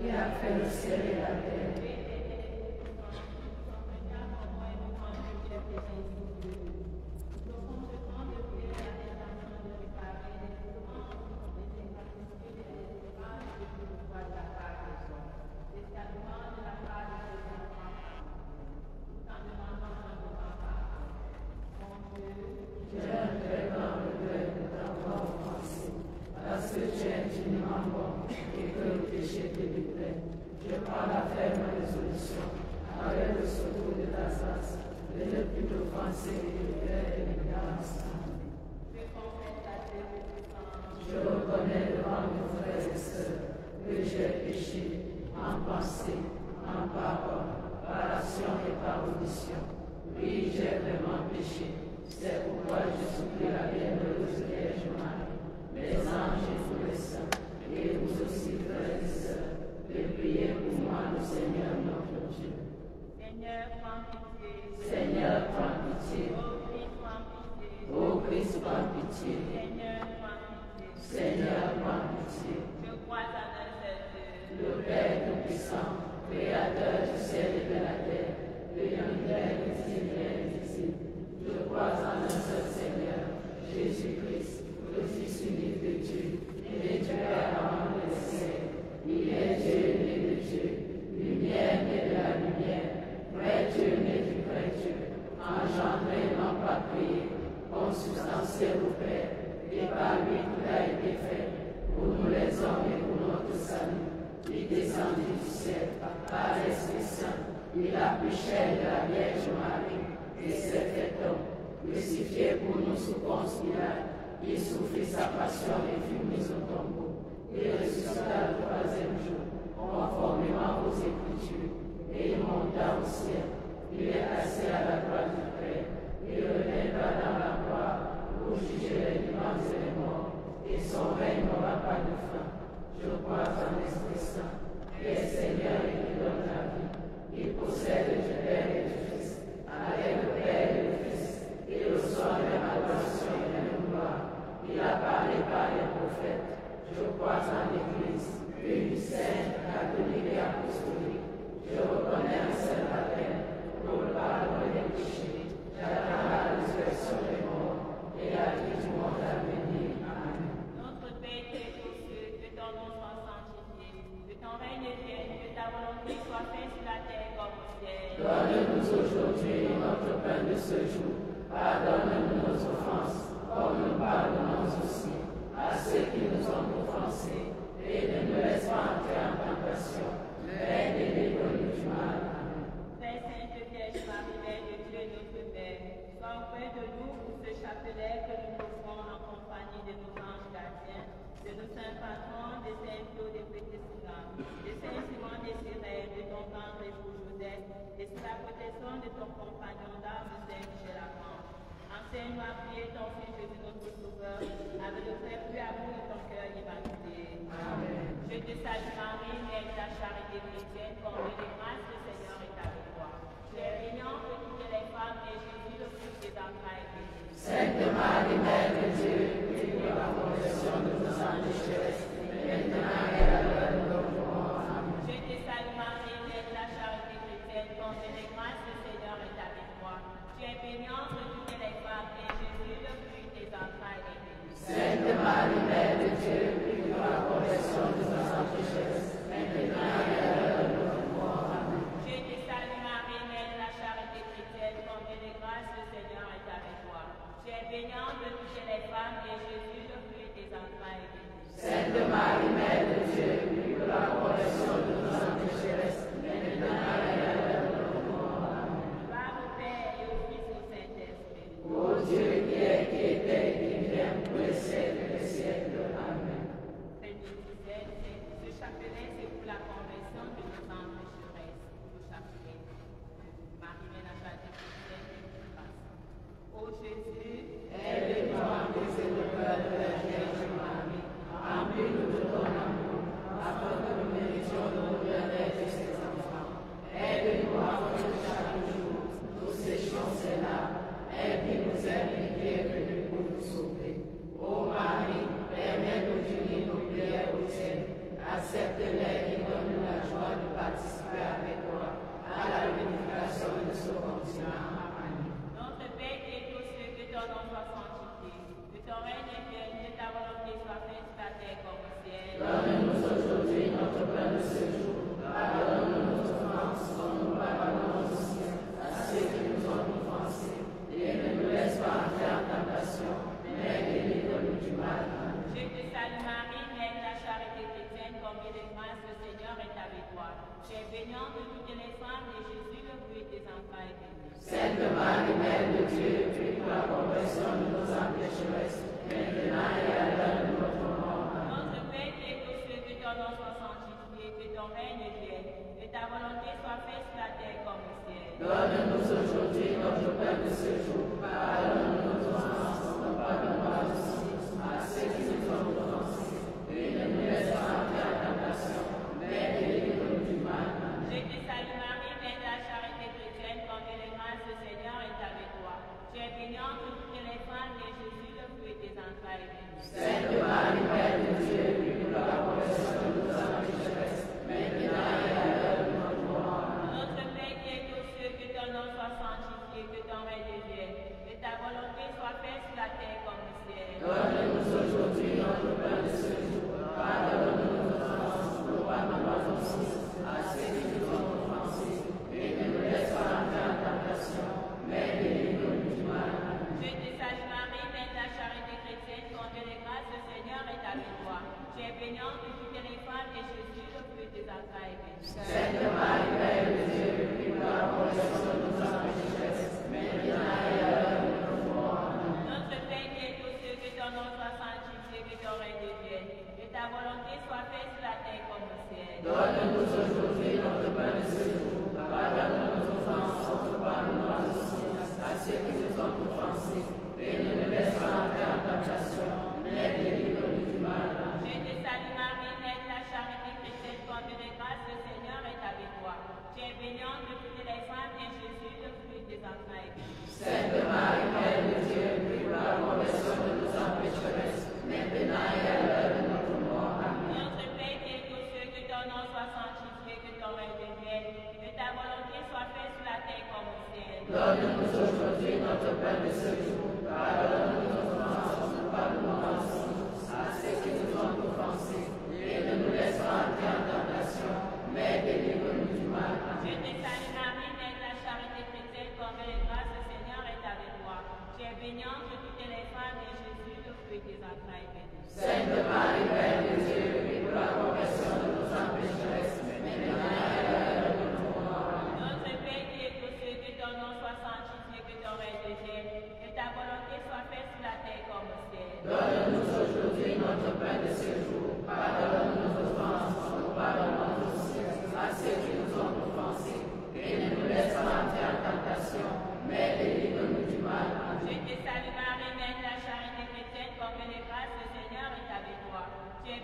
Qui a fait le ciel et la terre. Je prends la ferme résolution, avec le secours de ta grâce, de ne plus t'offenser et de l'ignorance. Je reconnais devant mes frères et sœurs que j'ai péché en pensée, en parole, par action et par audition. Oui, j'ai vraiment péché. C'est pourquoi je supplie la bienheureuse Vierge Marie, les anges et tous les saints, et vous aussi, frères et sœurs, de prier pour moi, le Seigneur notre Dieu. Seigneur, prends pitié. Seigneur, prends pitié. Ô Christ, prends pitié. Seigneur, prends pitié. Seigneur, prends pitié. Je crois à un seul Dieu, Le Père Tout-Puissant, Créateur du ciel et de la terre, de l'univers visible et invisible. Je crois en un seul Seigneur, Jésus-Christ, le Fils unique de Dieu, né du Père avant les siècles. Il est Dieu, né de Dieu, lumière, né de la lumière, vrai Dieu, né du vrai Dieu, engendré, non pas créé, consubstantiel au Père, et par lui tout a été fait, pour nous les hommes et pour notre salut. Il descendit du ciel, par l'Esprit Saint, il a pris chair de la Vierge Marie, et s'est fait homme, crucifié pour nous sous Ponce Pilate. Il souffrit sa passion et fut mis au tombeau. Il ressuscita le troisième jour, conformément aux Écritures, et il monta au ciel. Il est assis à la droite du Père. Pardonne-nous nos offenses, comme nous pardonnons aussi à ceux qui nous ont offensés. Et ne nous laisse pas entrer en tentation, mais délivre-nous du mal. Amen. Très Sainte Vierge Marie, Mère de Dieu et notre Père, sois auprès de nous pour ce chapelet que nous offrons en compagnie de nos anges gardiens, de nos saints patrons, de Saint Claude de Pétessina, de Saint Simon de Cyrène, de ton tendre époux Joseph, et sous la protection de ton compagnon d'armes, Saint Michel Archange. Enseigne-nous à prier ton Fils Jésus notre Sauveur, avec le très plus amour de ton cœur immaculé. Amen. Je te salue Marie, Mère de la charité chrétienne, comblée de grâce, le Seigneur est avec toi. Tu es bénie entre toutes les femmes, et Jésus, le fruit de tes entrailles, est béni. Sainte Marie, Mère de Dieu, prie pour la conversion de nos âmes pécheresses, maintenant et à l'heure de notre mort. Amen. Je te salue Marie, Mère de la charité chrétienne, comblée de grâce, le Seigneur est avec toi. Tu es bénie entre toutes les femmes, et Jésus, le fruit de tes entrailles, est béni. Sainte Marie, Mère de Dieu, prie pour la conversion de nos âmes pécheresses, maintenant et à l'heure de notre mort. Amen. Je te salue Marie, Mère de la charité chrétienne, comblée de grâce, le Seigneur est avec toi. Tu es bénie entre toutes les femmes, et Jésus, le fruit de tes entrailles, est béni. Sainte Marie, Mère de Dieu, prie pour la conversion de nos âmes pécheresses, maintenant et à l'heure de notre mort. Amen. Gloire au Père et au Fils et au Saint-Esprit. Ô Dieu qui est, qui était et qui vient pour les siècles des siècles. Amen. Ce chapelet, c'est pour la conversion de nos âmes pécheresses. Le chapelet. Marie, Mère de la charité chrétienne, qui passe. Ô Jésus, Aide-nous à briser le cœur de la Vierge Marie. Remplis-nous de ton amour, afin que nous méritions le bien-être de ses enfants. Aide-nous afin que chaque jour nous séchions ses larmes, et qui nous est venue pour nous sauver. Ô Marie, permets-nous d'unir nos prières aux tiennes. Accepte-les et donne-nous la joie de participer avec toi à la purification de ce continent. Amen. notre Père qui es aux cieux, que ton nom soit sanctifié, que ton règne vienne, que ta volonté soit faite sur la terre comme au ciel. Donne-nous aujourd'hui notre pain de ce jour. Pardonne-nous nos offenses, comme nous pardonnons aussi à ceux qui nous ont offensés. Et ne nous laisse pas entrer en tentation, mais délivre-nous du mal. Amen. Je te salue Marie, Mère de la charité chrétienne, comblée de grâce, le Seigneur est avec toi. Tu es bénie entre toutes les femmes, et Jésus, le fruit de tes entrailles, est béni. Sainte Marie, Mère de Dieu, prie pour la conversion de nos âmes pécheresses, maintenant et à l'heure de notre mort. Amen. Notre Père qui es aux cieux, que ton nom soit sanctifié, que ton règne vienne, que ta volonté soit faite sur la terre comme au ciel. Donne-nous aujourd'hui notre pain de ce jour. Pardonne-nous nos offenses, comme nous pardonnons aussi à ceux qui nous ont offensés. Et ne nous laisse pas entrer en tentation, mais délivre-nous du mal. Amen. Je te salue Marie, Mère de la charité chrétienne, comblée de grâce, le Seigneur est avec toi. Tu es bénie entre toutes les femmes, et Jésus, le fruit de tes entrailles, est béni. Sainte Marie, Mère de Dieu, prie pour la conversion de nos âmes pécheresses, maintenant et à l'heure de notre mort. Amen. Notre Père qui es aux cieux, que ton nom soit sanctifié, que ton règne vienne, que ta volonté soit faite sur la terre comme au ciel. Donne-nous aujourd'hui notre pain de ce jour. Pardonne-nous nos offenses, comme nous pardonnons aussi à ceux qui nous ont offensés. Et ne nous laisse pas entrer en tentation, mais délivre-nous du mal. Amen. Je te salue Marie, Mère de la charité chrétienne, comblée de grâce, le Seigneur est avec toi. Tu es bénie entre toutes les femmes, et Jésus, le fruit de tes entrailles, est béni. Sainte Marie, Mère de Dieu, prie pour la conversion de nos âmes pécheresses, maintenant et à l'heure de notre mort. Amen. Notre Père qui es aux cieux, que ton nom soit sanctifié, que ton règne vienne, que ta volonté soit faite sur la terre comme au ciel. Donne-nous aujourd'hui notre pain de ce jour. Pardonne-nous nos offenses, comme nous pardonnons aussi à ceux qui nous ont offensés. Et ne nous laisse pas entrer en tentation, mais délivre-nous du mal. Amen. Je te salue Marie, Mère de la charité chrétienne, comblée de grâce, le Seigneur est avec toi. Tu es bénie entre toutes les femmes, et Jésus, le fruit de tes entrailles, est béni. Sainte Marie, Mère de Dieu, prie pour la conversion de nos âmes pécheresses, maintenant et à l'heure de notre mort. Amen. Notre Père qui es aux cieux, que ton nom soit sanctifié, que ton règne vienne, que ta volonté soit faite sur la terre comme au ciel. Donne-nous aujourd'hui notre pain de ce jour. Pardonne-nous nos offenses, comme nous pardonnons aussi à ceux qui nous ont offensés. Et ne nous laisse pas entrer en tentation, mais délivre-nous du mal. Je Amen. te salue Marie, Mère de la charité chrétienne, comblée de grâce, le Seigneur est avec toi. Tu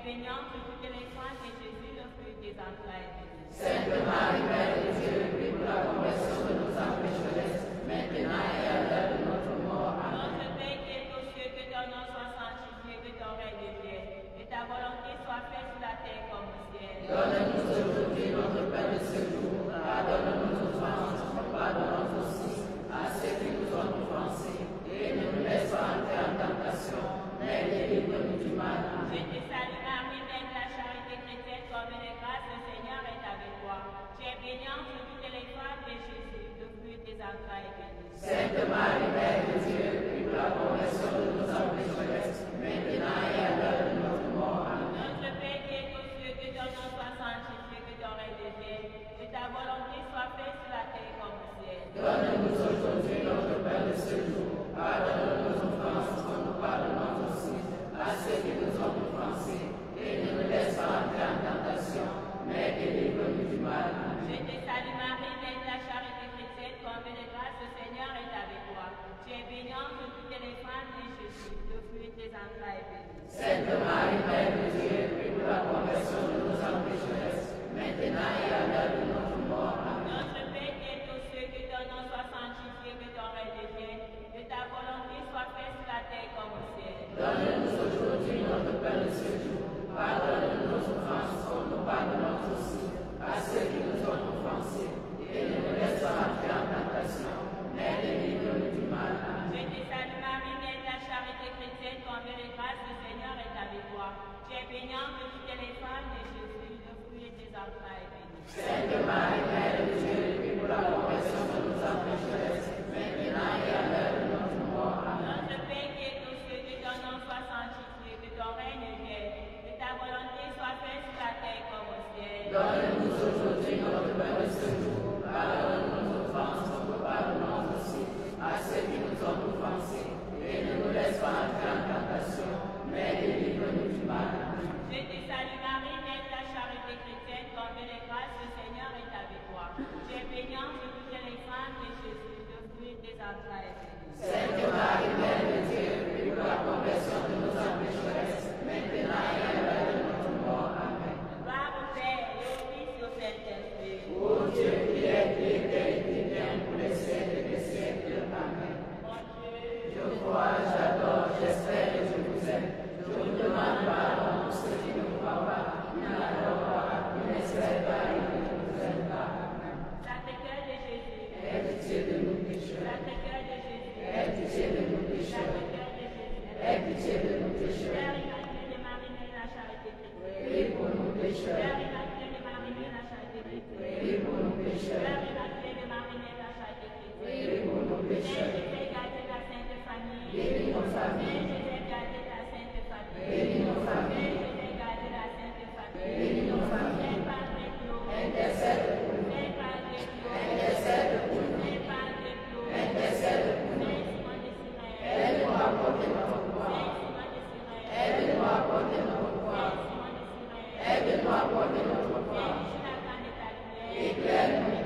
bénie entre toutes les femmes, et Jésus, le fruit de tes entrailles, est béni. Sainte Marie, Mère de Dieu, prie pour la conversion de nos âmes pécheresses, maintenant et à l'heure de notre mort. Amen. Notre Père qui es aux cieux, que ton nom soit sanctifié, que ton règne vienne, et ta volonté soit faite sur la terre comme au ciel. Donne-nous aujourd'hui notre pain de ce jour. Pardonne-nous nos offenses, comme pardonnons aussi à ceux qui nous ont offensés. Et ne nous laisse pas entrer en tentation, mais délivre-nous du mal. Je te salue Marie, Mère de la charité chrétienne, comme de grâce, le Seigneur est avec toi. Tu es bénie entre toutes les femmes, et Jésus, le fruit de tes entrailles, est béni. Sainte Marie, Mère de Dieu, prie pour la conversion de nos âmes pécheresses, maintenant et à l'heure de notre mort. Amen. Notre Père qui est aux cieux, que ton nom soit sanctifié, que ton règne vienne, que ta volonté soit faite sur la terre comme au ciel. Donne-nous aujourd'hui notre pain de ce jour. Pardonne-nous nos offenses, comme nous pardonnons aussi à ceux qui nous ont offensés. Et ne nous laisse pas entrer en tentation, mais délivre-nous du mal. Amen. Je te salue Marie, Mère de la charité chrétienne, comblée de grâce, le Seigneur est avec toi. Tu es bénie entre toutes les femmes, et Jésus, le fruit de tes entrailles, est béni. Sainte Marie, Mère de Dieu, prie pour la conversion de nos âmes pécheresses, maintenant et à l'heure de notre mort. Amen. Notre Père qui est aux cieux, que ton nom soit sanctifié, que ton règne vienne, que ta volonté soit faite sur la terre comme au ciel. Donne-nous aujourd'hui notre pain de ce jour. Pardonne-nous nos offenses, comme nous pardonnons aussi à ceux qui nous ont offensés. Et ne nous laisse pas entrer en tentation, mais délivre-nous du mal. Amen. Je te salue Marie, Mère de la charité chrétienne, comblée de grâce, le Seigneur est avec toi. Tu es bénie entre toutes les femmes, et Jésus, le fruit de tes entrailles, est béni. Sainte Marie, Mère de Dieu, prie pour la conversion de nos âmes pécheresses, maintenant et à l'heure de notre mort. Amen. Notre Père qui est aux cieux, que ton nom soit sanctifié, que ton règne vienne, que ta volonté soit faite sur la terre comme au ciel. Donne-nous aujourd'hui notre pain de ce jour. Pardonne-nous nos offenses, comme nous pardonnons aussi à ceux qui nous ont offensés. Et ne nous laisse pas entrer en tentation, mais délivre-nous du mal. Amen. Je te salue Marie, Mère de la charité chrétienne, comblée de grâce, le Seigneur est avec toi. Tu es bénie entre toutes les femmes, et Jésus, le fruit de tes entrailles, est béni. Sainte Marie, Mère de Dieu, prie pour la conversion de nos âmes pécheresses, maintenant et à l'heure de notre mort. Amen. Gloire au Père, et au Fils, et au Saint-Esprit. Ô Dieu qui es, qui était et qui vient pour les siècles des siècles. Amen. Mon Dieu, Je crois, j'adore, j'espère et je vous aime. Je vous demande pardon pour ceux qui ne croient pas, qui n'adorent pas, qui n'espèrent pas et qui ne vous aiment pas. Amen. Sacré-Cœur de Jésus, Aie pitié de nous pécheurs. Sacré-Cœur de Jésus, Aie pitié de nous pécheurs. Sacré-Cœur de Jésus, Aie pitié de nous Père pécheurs. immaculé de Marie, Mère de la charité chrétienne. Prie pour nous pécheurs. Père immaculé de Marie, Mère de la charité chrétienne. Prie pour nous pécheurs. Père immaculé de Marie, Mère de la charité chrétienne. Prie pour nous Saint pécheurs. Joseph, gardez la Sainte Famille. Bénis nos Saint familles. Joseph, gardez la Sainte Famille. Bénis nos Saint familles. Joseph, gardez la Sainte Famille. Bénis nos familles. Saint Padre Pio. Intercède pour nous. Saint Padre Pio. Intercède pour nous. Saint Padre Pio. Intercède pour nous. Saint Simon de Cyrène. Aide-nous à porter notre Saint croix. Simon de Cyrène. Aide-nous à porter notre Saint croix. Simon de Cyrène. Aide-nous à porter notre Saint croix. Michel Archan de ta lumière. Éclaire-nous.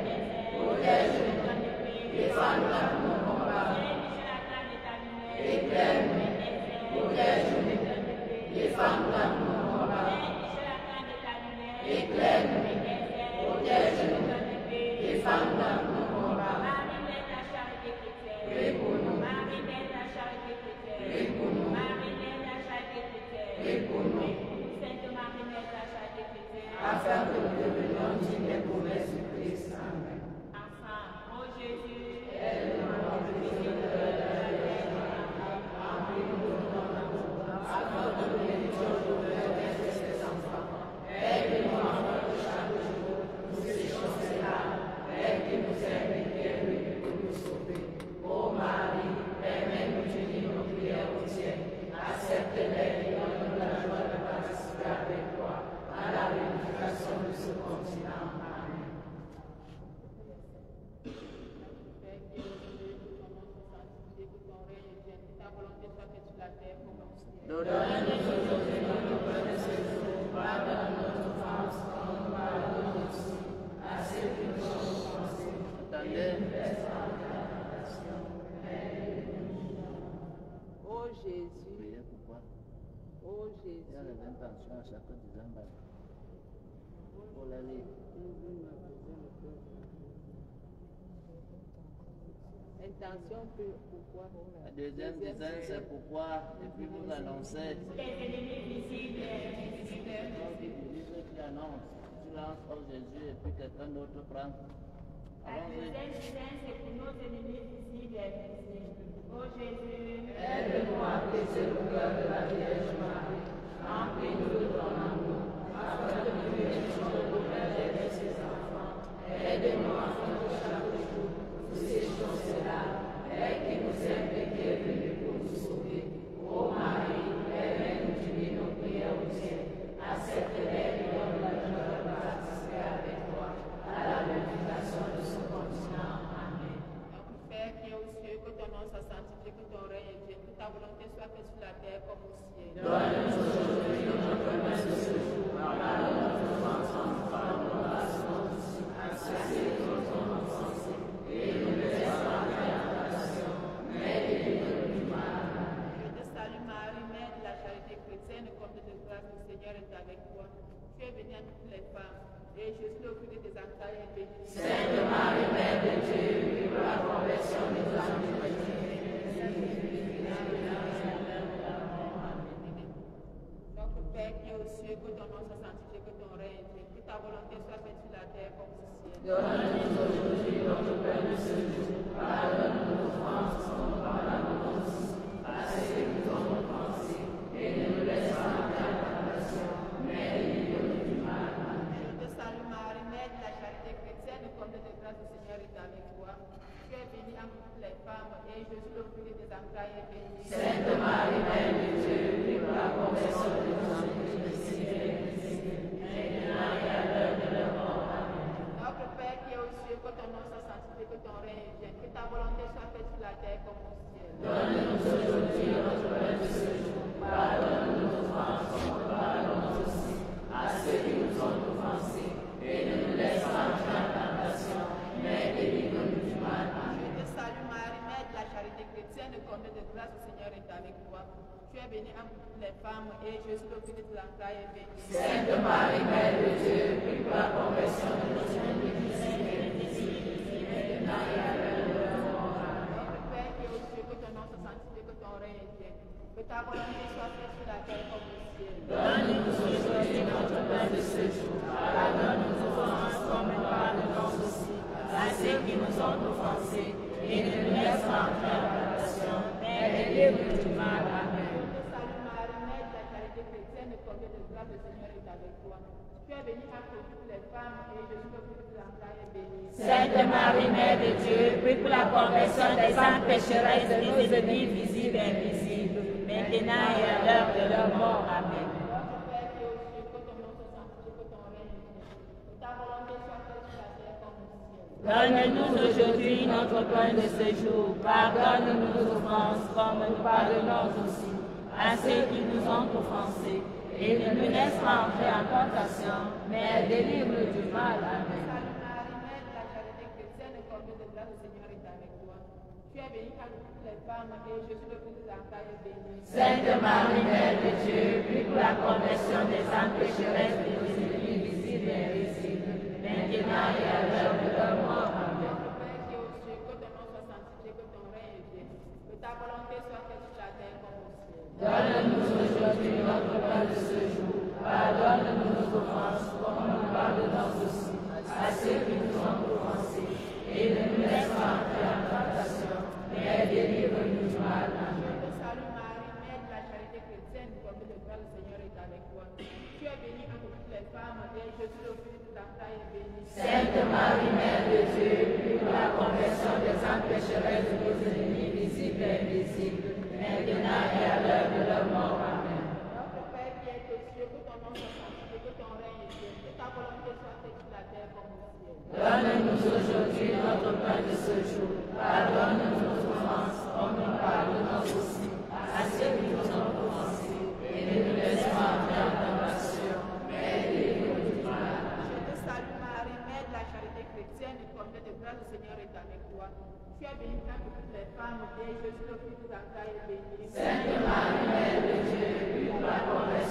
Protège-nous. Donne de paix. Défends-nous dans nos combats. Saint Michel Archan de ta lumière. Éclaire-nous. Protège-nous. Donne de paix. Défends-nous dans nos combats. Saint Michel Archan de ta lumière. Éclaire-nous. Protège-nous. Donne de paix. Défends-nous dans nos combats. Marie, Mère de la charité chrétienne. Prie pour nous. Marie, Mère de la charité chrétienne. Prie pour nous. Marie, Mère de la charité chrétienne. Prie pour nous. Sainte Marie, Mère de la charité chrétienne. Afin que nous devenions dignes des promesses du Christ. Amen. Ensemble, ô Jésus, Aide-nous à notre afin que nous méritions l'honneur d'être ses enfants. Aide-nous à faire chaque jour, nous séchons ses larmes, Père qui nous aime et qui est venu pour nous sauver. Ô Marie, permets-nous d'unir nos prières aux tiennes. Accepte-les et donne-nous la joie de participer avec toi à la réunification de ce continent. Amen. Père qui es aux cieux, que ton nom soit sanctifié, que ton règne vienne, que ta volonté soit faite sur la terre comme au ciel. Donne-nous aujourd'hui notre pain de ce jour. Pardonne nos offenses, comme nous pardonnons aussi à ceux qui nous ont offensés. Et ne nous laisse pas entrer en tentation, mais délivre-nous du mal. Ô Jésus, ô Il y a les intentions à chaque décembre. Pour la lire. Intention, pourquoi? La deuxième dizaine, c'est pourquoi, et puis vous annoncez. Les ennemis visibles et invisibles. Donc, il dit ceux qui annoncent. Tu lances au Jésus et puis quelqu'un d'autre prend. La deuxième dizaine, c'est pour nos ennemis visibles et invisibles. Ô Jésus, Aide-nous à briser le cœur de la Vierge Marie. Remplis-nous de ton amour, afin que nous puissions aider ses enfants. Aide-nous afin que chaque jour nous séchions cela, elle qui nous aime et qui est venue pour nous sauver. Ô Marie, Mère divine, nos prières au ciel. Accepte-les et donne la joie de participer avec toi à la glorification de ce continent. Amen. Notre Père qui est aux cieux, que ton nom soit sanctifié, que ton règne vienne, que ta volonté soit faite sur la terre comme au ciel. Donne-nous aujourd'hui notre pain de ce jour. Pardonne-nous nos offenses, nous pardonnons nos offenses aussi. Acceptez nos offenses et ne nous laisse pas en tentation, mais délivre-nous du mal. Je te salue Marie, Mère de la charité chrétienne, comblée de grâce, le Seigneur est avec toi. Tu es bénie entre toutes les femmes, et Jésus, le fruit de tes entrailles, est béni. Sainte Marie, Mère de Dieu, prie pour la conversion des âmes chrétiennes. Notre Père qui est aux cieux, que ton nom soit sanctifié, que ton règne vienne, que ta volonté soit faite sur la terre comme au ciel. Donne-nous aujourd'hui notre pain de ce jour. Pardonne-nous nos offenses, comme nous pardonnons aussi à ceux qui nous ont offensés, et ne nous laisse pas en tentation, mais délivre-nous du mal. Amen. Je te salue Marie, Mère de la charité chrétienne, comblée de grâce, le Seigneur est avec toi. Tu es bénie entre toutes les femmes, et Jésus, le fruit de tes entrailles, est béni. Sainte Marie, Mère de Dieu, prie pour la conversion des âmes chrétiennes, maintenant et à l'heure de leur mort. Amen. Notre Père qui est aux cieux, que ton nom soit sanctifié, que ton règne vienne, que ta volonté soit faite sur la terre comme au ciel. Donne-nous aujourd'hui notre pain de ce jour. Pardonne-nous nos offenses, comme nous pardonnons aussi à ceux qui nous ont offensés, et ne nous laisse pas en tentation, mais délivre-nous du mal. Amen. Je te salue Marie, Mère de la charité chrétienne, comblée de grâce, le Seigneur est avec toi. Tu es bénie entre toutes les femmes, et Jésus, le fruit de tes entrailles, est béni. Sainte Marie, Mère de Dieu, prie pour la conversion de nos ennemis, maintenant et à l'heure de leur mort. Amen. Notre Père qui est aux cieux, que ton nom soit sanctifié, que ton règne vienne, que ta volonté soit faite sur la terre comme au ciel. Donne-nous aujourd'hui notre pain de ce jour. Pardonne-nous nos offenses, comme nous pardonnons aussi à ceux qui nous ont offensés, et ne nous laisse pas en tentation, mais délivre-nous du mal. Amen. Je te salue Marie, Mère de la charité chrétienne, comblée de grâce, le Seigneur est avec toi. Tu es bénie entre toutes les femmes, et Jésus, le fruit de tes entrailles, est béni. Sainte Marie, Mère de Dieu, prie pour la conversion des âmes pécheresses de nos ennemis visibles et invisibles, maintenant et à l'heure de leur mort. Amen. Notre Père qui est aux cieux, que ton nom soit sanctifié, que ton règne vienne, que ta volonté soit faite sur la terre comme au ciel. Donne-nous aujourd'hui notre pain de ce jour. Pardonne-nous nos offenses, comme nous pardonnons aussi à ceux qui nous ont offensés. Et ne nous laisse pas entrer en tentation, mais délivre-nous du mal. Amen. Salut Marie, Mère de la charité chrétienne, comblée de grâce, le Seigneur est avec toi. Tu es bénie entre toutes les femmes, et Jésus, le fruit de tes entrailles, est béni. Sainte Marie, Mère de Dieu, prie pour la conversion des âmes pécheresses de nos ennemis visibles et invisibles, maintenant et à l'heure de leur mort. Amen. Notre Père qui est aux cieux, que ton nom soit sanctifié, que ton règne vienne, que ta volonté soit faite sur la terre comme au ciel. Donne-nous aujourd'hui notre pain de ce jour. Pardonne-nous nos offenses, comme nous pardonnons aussi à ceux qui nous ont offensés, et ne nous laisse pas entrer en tentation, mais délivre-nous du mal. Amen. Je te salue Marie, Mère de la charité chrétienne, comblée de grâce, le Seigneur est avec toi. Tu es bénie entre toutes les femmes, et Jésus, le fruit de tes entrailles, est béni. Sainte Marie, Mère de Dieu, prie pour la conversion des âmes pécheresses de nos ennemis visibles et invisibles, maintenant et à l'heure de leur mort. Amen. Notre Père qui est aux cieux, que ton nom soit sanctifié, que ton règne vienne, que ta volonté soit faite sur la terre comme au ciel. Donne-nous aujourd'hui notre pain de ce jour. Pardonne-nous nos offenses, comme nous pardonnons aussi à ceux qui nous ont offensés, et ne nous laisse pas entrer en tentation, mais délivre-nous du mal. Je te salue Marie, Mère de la charité chrétienne, comblée de grâce, le Seigneur est avec toi. Tu es bénie entre toutes les femmes, et Jésus, le fruit de tes entrailles, est béni. Sainte Marie, Mère de Dieu, prie pour la conversion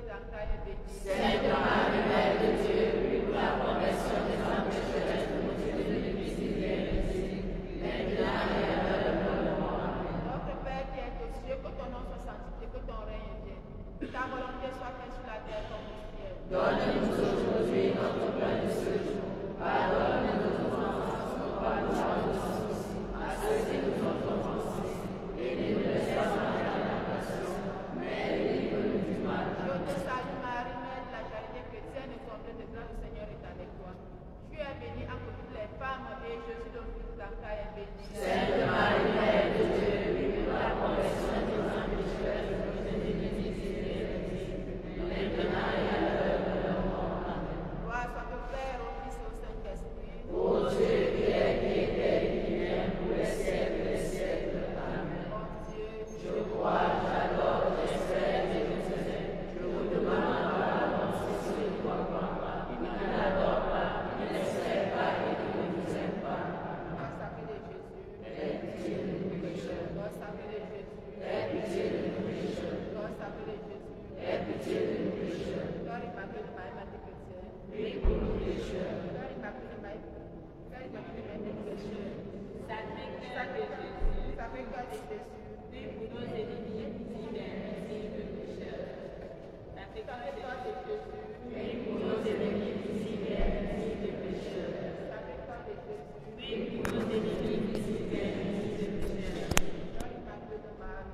tes entrailles est bénie. Sainte Marie, Mère de Dieu, prie pour la conversion des âmes pécheresses de nos dieux de l'Église divine, maintenant et à l'heure de notre mort. Amen. Notre Père qui es aux cieux, que ton nom soit sanctifié, que ton règne vienne. Que ta volonté soit faite sur la terre comme au ciel. Donne-nous aujourd'hui notre pain de ce jour. Pardonne-nous nos offenses, nos pardons aussi, à ceux qui nous ont offensés. Et ne nous laisse pas entrer en tentation, mais délivre-nous du mal. Je te salue Marie, Mère de la charité chrétienne et comblée de grâce, le Seigneur est avec toi. Tu es bénie entre toutes les femmes et Jésus, le fruit de ta entrailles, est béni. Sainte Marie, Mère de Dieu, prie pour la conversion des âmes pécheresses de nos dieux de l'Église divine, maintenant et à l'heure de notre mort. Amen. Gloire soit au Père, au Fils et au Saint-Esprit. Ô Dieu qui est, qui était et qui vient pour les siècles des siècles. Amen. Mon Dieu, Je crois, j'adore, j'espère et je t'aime. Je vous demande pardon si je ne crois pas, qui ne l'adore pas, qui n'espère pas et qui ne vous aime pas. Corps sacré de Jésus, Aie pitié de nous pécheurs. corps sacré de Jésus, Aie pitié de nous pécheurs. corps sacré de Jésus, Aie pitié de nous pécheurs. corps immaculé de Marie, Mère chrétienne, Prie pour nous pécheurs. corps immaculé de Marie, corps immaculé de Marie chrétienne, Sacré cœur de Jésus, sacré cœur de Jésus, prie pour nos ennemis, ici et ainsi que pécheurs. Sacré cœur sacré de cœur de Jésus, Jésus, Prie pour nos ennemis ici et ainsi que pécheurs. sacré cœur de Jésus, prie pour nos ennemis, ici et ainsi que pécheurs. corps immaculé de Marie.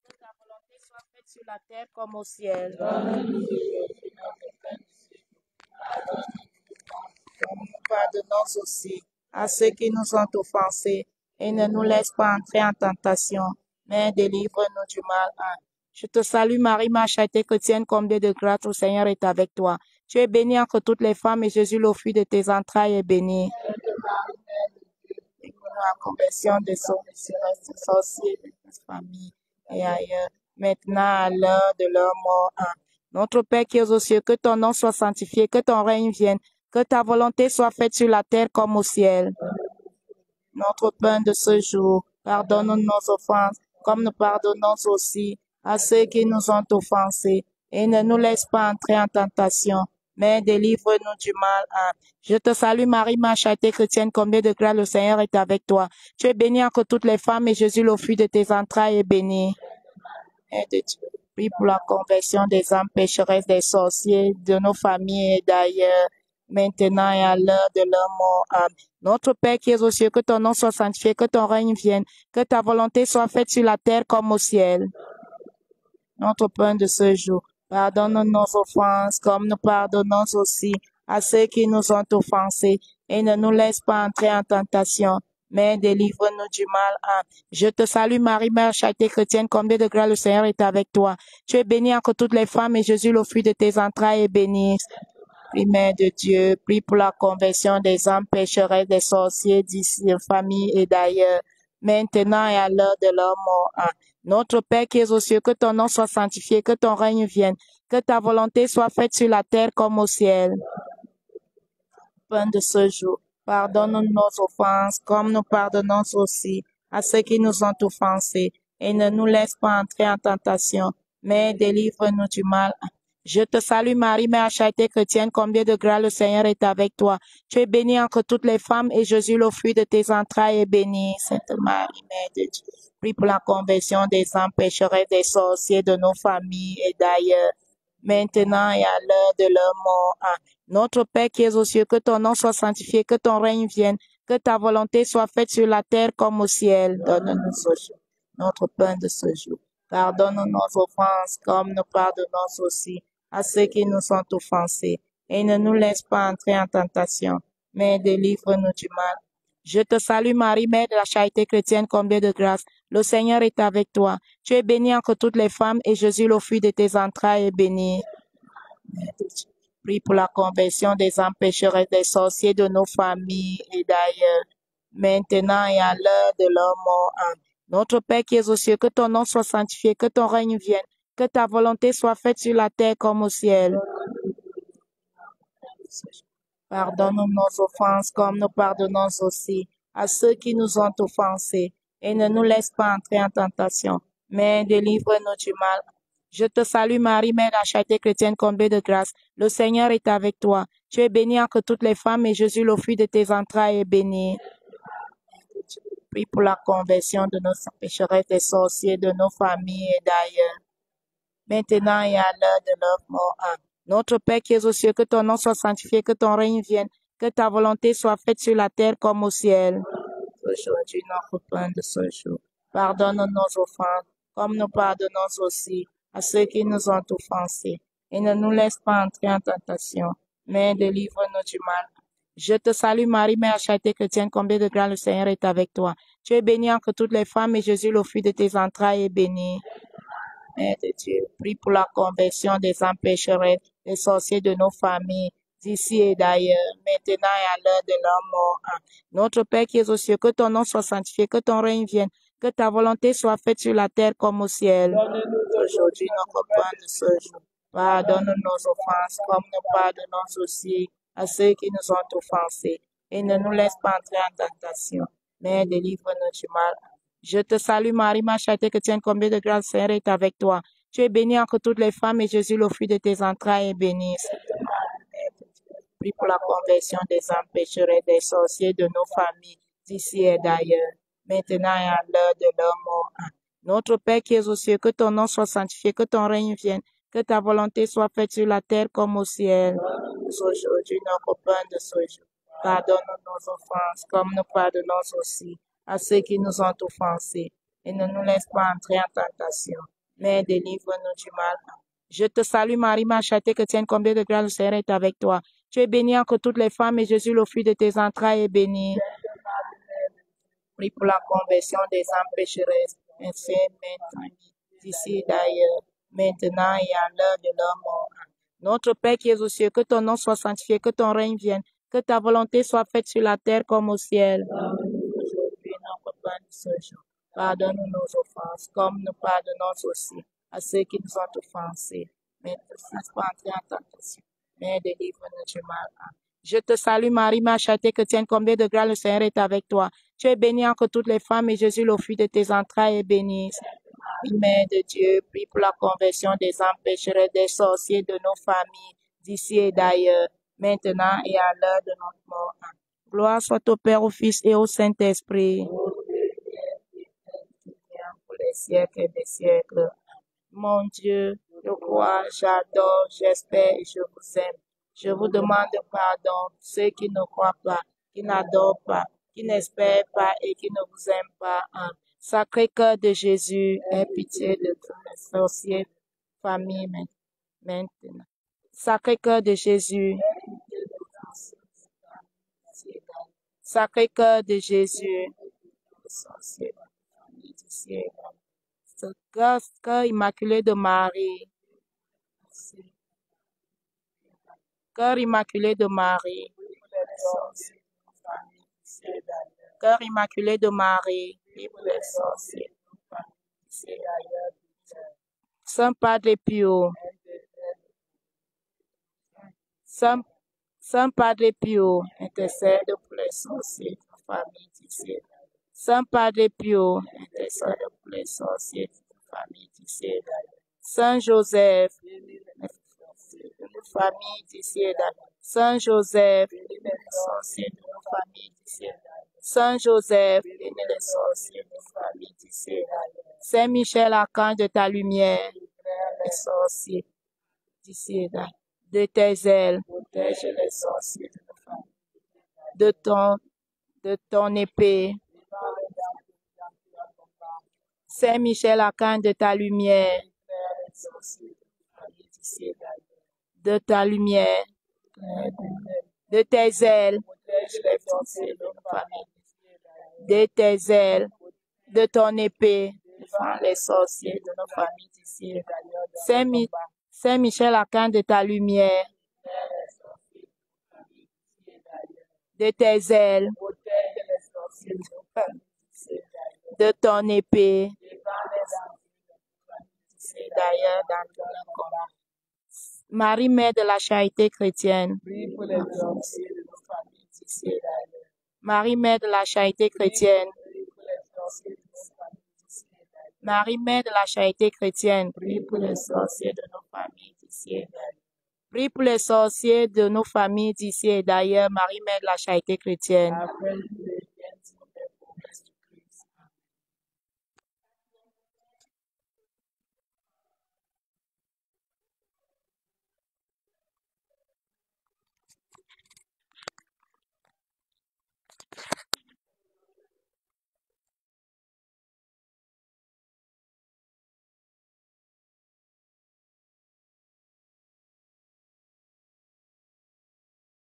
Que ta volonté soit faite sur la terre comme au ciel. Donne-nous aujourd'hui notre pain de ce jour. Nous pardonnons aussi à ceux qui nous ont offensés et ne nous laisse pas entrer en tentation, mais délivre-nous du mal. Amen. Je te salue Marie, ma charité chrétienne, comblée de grâce, le Seigneur est avec toi. Tu es bénie entre toutes les femmes et Jésus, le fruit de tes entrailles, est béni. Et pour la conversion des sauts et des sorciers, de notre famille et ailleurs, maintenant à l'heure de leur mort. Amen. Notre Père qui es aux cieux, que ton nom soit sanctifié, que ton règne vienne, que ta volonté soit faite sur la terre comme au ciel. notre pain de ce jour. Pardonne-nous nos offenses, comme nous pardonnons aussi à ceux qui nous ont offensés. Et ne nous laisse pas entrer en tentation, mais délivre-nous du mal. Amen. Je te salue Marie, ma charité chrétienne, combien de grâce le Seigneur est avec toi. Tu es bénie entre toutes les femmes et Jésus, le fruit de tes entrailles, est béni. Et de Dieu. Prie pour la conversion des âmes pécheresses, des sorciers, de nos familles et d'ailleurs, maintenant et à l'heure de leur mort. Amen. Notre Père qui es aux cieux, que ton nom soit sanctifié, que ton règne vienne, que ta volonté soit faite sur la terre comme au ciel. Notre pain de ce jour. Pardonne nos offenses, comme nous pardonnons aussi à ceux qui nous ont offensés, et ne nous laisse pas entrer en tentation, mais délivre-nous du mal. Amen. Je te salue Marie, Mère charité chrétienne, combien de grâce le Seigneur est avec toi. Tu es bénie entre toutes les femmes, et Jésus, le fruit de tes entrailles, est béni. Prie, Mère de Dieu, prie pour la conversion des âmes pécheresses, des sorciers d'ici, de famille et d'ailleurs, maintenant et à l'heure de leur mort. Amen. Notre Père qui es aux cieux, que ton nom soit sanctifié, que ton règne vienne, que ta volonté soit faite sur la terre comme au ciel. Pain de ce jour. Pardonne nos offenses, comme nous pardonnons aussi à ceux qui nous ont offensés, et ne nous laisse pas entrer en tentation, mais délivre-nous du mal. Je te salue Marie, Mère charité chrétienne, combien de grâce le Seigneur est avec toi. Tu es bénie entre toutes les femmes, et Jésus, le fruit de tes entrailles, est béni. Sainte Marie, Mère de Dieu, prie pour la conversion des âmes pécheresses, des sorciers, de nos familles et d'ailleurs, maintenant et à l'heure de leur mort. Amen. Notre Père qui es aux cieux, que ton nom soit sanctifié, que ton règne vienne, que ta volonté soit faite sur la terre comme au ciel. Donne-nous ce jour notre pain de ce jour. Pardonne nos offenses, comme nous pardonnons aussi à ceux qui nous ont offensés. Et ne nous laisse pas entrer en tentation, mais délivre-nous du mal. Je te salue Marie, Mère de la charité chrétienne, combien de grâce. Le Seigneur est avec toi. Tu es bénie entre toutes les femmes, et Jésus, le fruit de tes entrailles, est béni. Prie pour la conversion des âmes pécheresses, des sorciers, de nos familles et d'ailleurs, maintenant et à l'heure de leur mort. Amen. Notre Père qui es aux cieux, que ton nom soit sanctifié, que ton règne vienne, que ta volonté soit faite sur la terre comme au ciel. Pardonne nos offenses, comme nous pardonnons aussi à ceux qui nous ont offensés, et ne nous laisse pas entrer en tentation, mais délivre-nous du mal. Je te salue Marie, Mère de la charité chrétienne, comblée de grâce. Le Seigneur est avec toi. Tu es bénie entre toutes les femmes, et Jésus, le fruit de tes entrailles, est béni. Prie pour la conversion de nos pécheresses, des sorciers, de nos familles et d'ailleurs, maintenant et à l'heure de leur mort. Amen. Notre Père qui es aux cieux, que ton nom soit sanctifié, que ton règne vienne, que ta volonté soit faite sur la terre comme au ciel. Aujourd'hui, notre pain de ce jour. Pardonne nos offenses, comme nous pardonnons aussi à ceux qui nous ont offensés. Et ne nous laisse pas entrer en tentation, mais délivre-nous du mal. Je te salue Marie, Mère charité chrétienne, combien de grâce le Seigneur est avec toi. Tu es bénie entre toutes les femmes, et Jésus, le fruit de tes entrailles, est béni. Mère de Dieu, prie pour la conversion des âmes pécheresses, des sorciers de nos familles, d'ici et d'ailleurs, maintenant et à l'heure de leur mort. Amen. Notre Père qui es aux cieux, que ton nom soit sanctifié, que ton règne vienne, que ta volonté soit faite sur la terre comme au ciel. Aujourd'hui, notre pain de ce jour. Pardonne nos offenses, comme nous pardonnons aussi à ceux qui nous ont offensés. Et ne nous laisse pas entrer en tentation, mais délivre-nous du mal. Je te salue Marie, ma charité chrétienne, combien de grâce le Seigneur est avec toi. Tu es bénie entre toutes les femmes, et Jésus, le fruit de tes entrailles, est béni. Prie pour la conversion des âmes pécheresses, des sorciers, de nos familles, d'ici et d'ailleurs, maintenant et à l'heure de leur mort. Amen. Notre Père qui es aux cieux, que ton nom soit sanctifié, que ton règne vienne, que ta volonté soit faite sur la terre comme au ciel. Aujourd'hui, notre pain de ce jour. Pardonne nos offenses, comme nous pardonnons aussi à ceux qui nous ont offensés, et ne nous laisse pas entrer en tentation, mais délivre-nous du mal. Je te salue Marie, ma charité chrétienne, combien de grâce le Seigneur est avec toi. Tu es bénie entre toutes les femmes, et Jésus, le fruit de tes entrailles, est béni. Prie pour la conversion des âmes pécheresses, ainsi maintenant, d'ici et d'ailleurs, maintenant et à l'heure de leur mort. Notre Père qui es aux cieux, que ton nom soit sanctifié, que ton règne vienne, que ta volonté soit faite sur la terre comme au ciel. Aujourd'hui, notre pain de ce jour. Pardonne nos offenses, comme nous pardonnons aussi à ceux qui nous ont offensés. Mais ne nous laisse pas entrer en tentation, mais délivre-nous du mal. Je te salue Marie, ma charité chrétienne, combien de grâce le Seigneur est avec toi. Tu es bénie entre toutes les femmes et Jésus, le fruit de tes entrailles, est béni. Mère de Dieu, prie pour la conversion des empêcheurs, des sorciers de nos familles, d'ici et d'ailleurs, maintenant et à l'heure de notre mort. Gloire soit au Père, au Fils et au Saint-Esprit. Pour les siècles des siècles. Mon Dieu, je crois, j'adore, j'espère et je vous aime. Je vous demande pardon, ceux qui ne croient pas, qui n'adorent pas, qui n'espèrent pas et qui ne vous aiment pas. Sacré-Cœur de Jésus, aie pitié de tous les sorciers, familles maintenant. Sacré-Cœur de Jésus, Sacré-Cœur de Jésus, sorciers, familles d'ici et là. Cœur immaculé de Marie, Cœur immaculé de Marie, Cœur immaculé de Marie, Saint Padre Pio, Saint Padre Pio, intercède pour les sorciers de famille d'ici. Saint Padre Pio, intercède pour les sorciers de famille d'ici. Saint Joseph, de nos familles d'ici. Saint Joseph, les sorciers de nos familles d'ici. Saint Joseph, les sorciers de nos familles d'ici. Saint Michel, archange de ta lumière, les sorciers d'ici. De tes ailes, protège les sorciers de nos familles. De ton épée. Saint Michel, archange de ta lumière, de ta lumière, de tes ailes, de tes ailes, de ton épée, défends les sorciers de nos familles d'ici. Saint Michel, archange de ta lumière, de tes ailes, de ton épée, d'ailleurs dans tout le combat. Marie, mère de la charité chrétienne, Marie, mère de la charité chrétienne, Marie, mère de la charité chrétienne, prie pour les sorciers de nos familles d'ici. Prie pour les sorciers de nos familles d'ici et d'ailleurs, Marie, mère de la charité chrétienne.